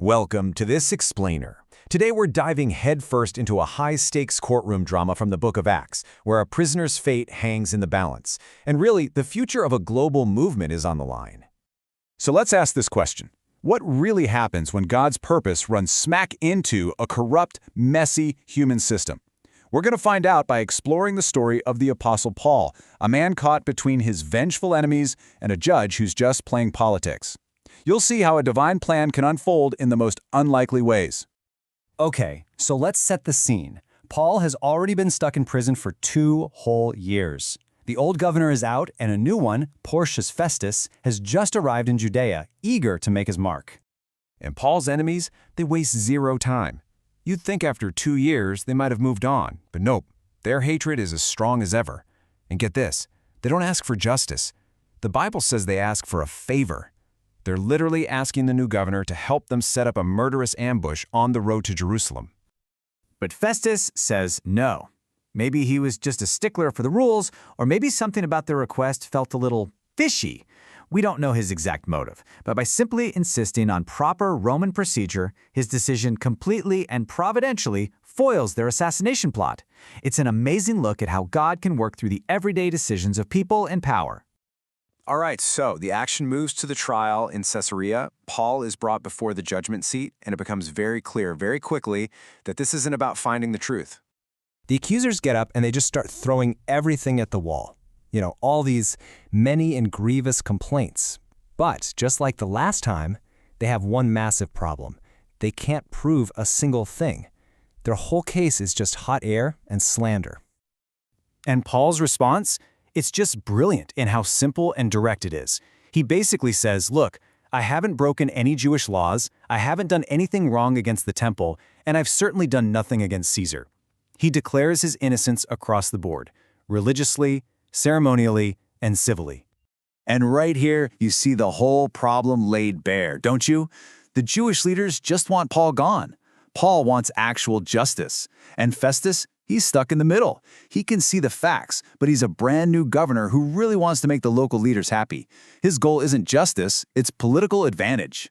Welcome to this explainer. Today we're diving headfirst into a high-stakes courtroom drama from the Book of Acts, where a prisoner's fate hangs in the balance. And really, the future of a global movement is on the line. So let's ask this question. What really happens when God's purpose runs smack into a corrupt, messy human system? We're going to find out by exploring the story of the Apostle Paul, a man caught between his vengeful enemies and a judge who's just playing politics. You'll see how a divine plan can unfold in the most unlikely ways. Okay, so let's set the scene. Paul has already been stuck in prison for 2 whole years. The old governor is out, and a new one, Porcius Festus, has just arrived in Judea, eager to make his mark. And Paul's enemies, they waste zero time. You'd think after 2 years they might have moved on, but nope, their hatred is as strong as ever. And get this, they don't ask for justice. The Bible says they ask for a favor. They're literally asking the new governor to help them set up a murderous ambush on the road to Jerusalem. But Festus says no. Maybe he was just a stickler for the rules, or maybe something about their request felt a little fishy. We don't know his exact motive, but by simply insisting on proper Roman procedure, his decision completely and providentially foils their assassination plot. It's an amazing look at how God can work through the everyday decisions of people in power. All right, so the action moves to the trial in Caesarea. Paul is brought before the judgment seat, and it becomes very clear very quickly that this isn't about finding the truth. The accusers get up and they just start throwing everything at the wall. All these many and grievous complaints. But just like the last time, they have one massive problem. They can't prove a single thing. Their whole case is just hot air and slander. And Paul's response? It's just brilliant in how simple and direct it is. He basically says, look, I haven't broken any Jewish laws, I haven't done anything wrong against the temple, and I've certainly done nothing against Caesar. He declares his innocence across the board, religiously, ceremonially, and civilly. And right here, you see the whole problem laid bare, don't you? The Jewish leaders just want Paul gone. Paul wants actual justice. And Festus, he's stuck in the middle. He can see the facts, but he's a brand new governor who really wants to make the local leaders happy. His goal isn't justice, it's political advantage.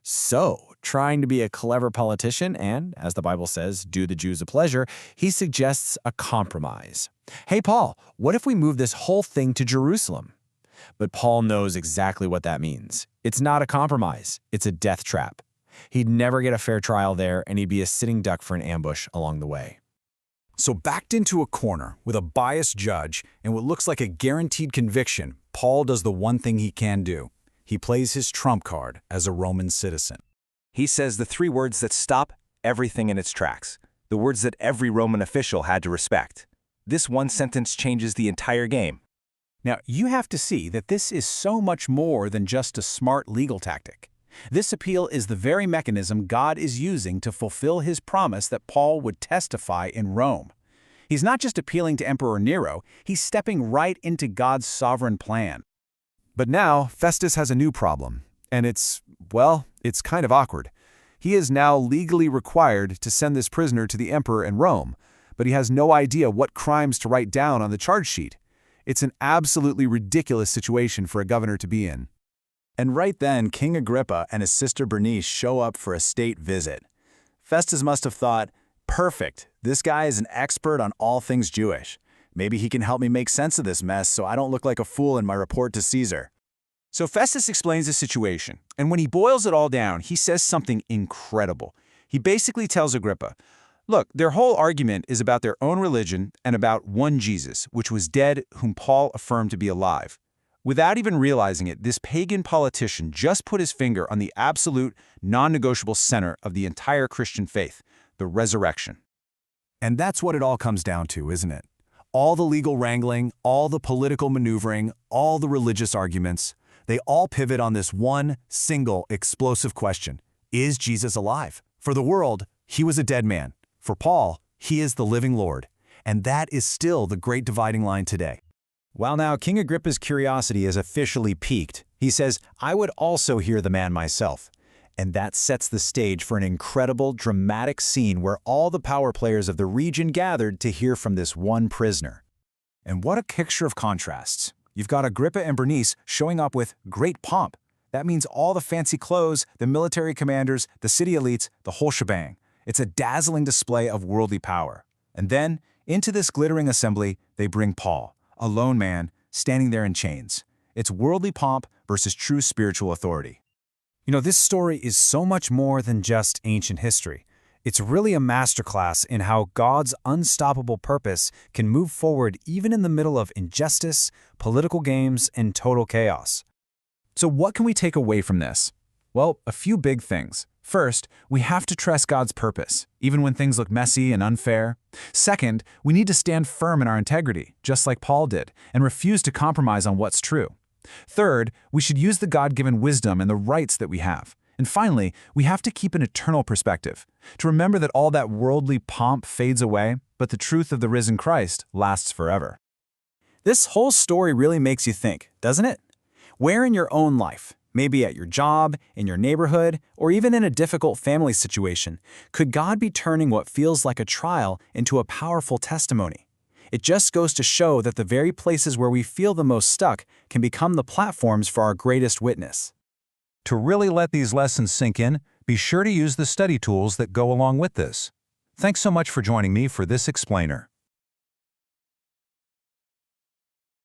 So, trying to be a clever politician and, as the Bible says, do the Jews a pleasure, he suggests a compromise. Hey, Paul, what if we move this whole thing to Jerusalem? But Paul knows exactly what that means. It's not a compromise, it's a death trap. He'd never get a fair trial there, and he'd be a sitting duck for an ambush along the way. So backed into a corner with a biased judge and what looks like a guaranteed conviction, Paul does the one thing he can do. He plays his trump card as a Roman citizen. He says the 3 words that stop everything in its tracks, the words that every Roman official had to respect. This one sentence changes the entire game. Now, you have to see that this is so much more than just a smart legal tactic. This appeal is the very mechanism God is using to fulfill his promise that Paul would testify in Rome. He's not just appealing to Emperor Nero, he's stepping right into God's sovereign plan. But now, Festus has a new problem, and it's kind of awkward. He is now legally required to send this prisoner to the emperor in Rome, but he has no idea what crimes to write down on the charge sheet. It's an absolutely ridiculous situation for a governor to be in. And right then, King Agrippa and his sister Bernice show up for a state visit. Festus must have thought, perfect, this guy is an expert on all things Jewish. Maybe he can help me make sense of this mess so I don't look like a fool in my report to Caesar. So Festus explains the situation, and when he boils it all down, he says something incredible. He basically tells Agrippa, look, their whole argument is about their own religion and about one Jesus, which was dead, whom Paul affirmed to be alive. Without even realizing it, this pagan politician just put his finger on the absolute, non-negotiable center of the entire Christian faith, the resurrection. And that's what it all comes down to, isn't it? All the legal wrangling, all the political maneuvering, all the religious arguments, they all pivot on this one, single, explosive question. Is Jesus alive? For the world, he was a dead man. For Paul, he is the living Lord. And that is still the great dividing line today. While now King Agrippa's curiosity is officially piqued, he says, I would also hear the man myself. And that sets the stage for an incredible, dramatic scene where all the power players of the region gathered to hear from this one prisoner. And what a picture of contrasts. You've got Agrippa and Bernice showing up with great pomp. That means all the fancy clothes, the military commanders, the city elites, the whole shebang. It's a dazzling display of worldly power. And then, into this glittering assembly, they bring Paul, a lone man, standing there in chains. It's worldly pomp versus true spiritual authority. You know, this story is so much more than just ancient history. It's really a masterclass in how God's unstoppable purpose can move forward even in the middle of injustice, political games, and total chaos. So what can we take away from this? Well, a few big things. First, we have to trust God's purpose, even when things look messy and unfair. Second, we need to stand firm in our integrity, just like Paul did, and refuse to compromise on what's true. Third, we should use the God-given wisdom and the rights that we have. And finally, we have to keep an eternal perspective, to remember that all that worldly pomp fades away, but the truth of the risen Christ lasts forever. This whole story really makes you think, doesn't it? Where in your own life, maybe at your job, in your neighborhood, or even in a difficult family situation, could God be turning what feels like a trial into a powerful testimony? It just goes to show that the very places where we feel the most stuck can become the platforms for our greatest witness. To really let these lessons sink in, be sure to use the study tools that go along with this. Thanks so much for joining me for this explainer.